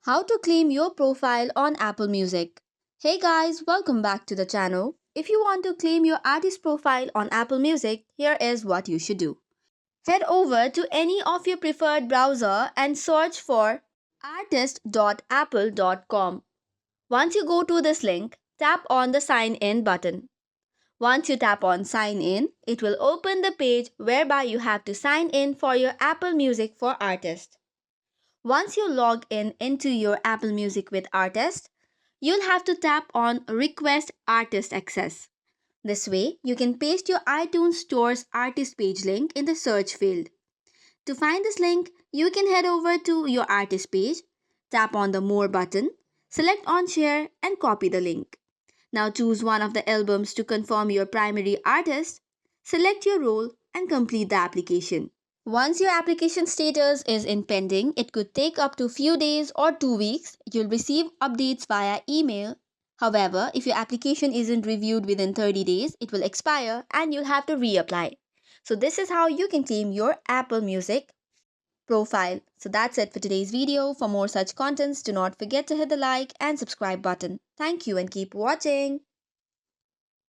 How to claim your profile on Apple Music. Hey guys, welcome back to the channel. If you want to claim your artist profile on Apple Music, here is what you should do. Head over to any of your preferred browser and search for artist.apple.com. Once you go to this link, tap on the sign in button. Once you tap on sign in, it will open the page whereby you have to sign in for your Apple Music for Artist. Once you log in into your Apple Music with Artist, you'll have to tap on Request Artist Access. This way, you can paste your iTunes Store's artist page link in the search field. To find this link, you can head over to your artist page, tap on the More button, select on Share and copy the link. Now choose one of the albums to confirm your primary artist, select your role and complete the application. Once your application status is in pending, it could take up to few days or 2 weeks. You'll receive updates via email. However, if your application isn't reviewed within 30 days, it will expire and you'll have to reapply. So this is how you can claim your Apple Music profile. So that's it for today's video. For more such contents, do not forget to hit the like and subscribe button. Thank you and keep watching.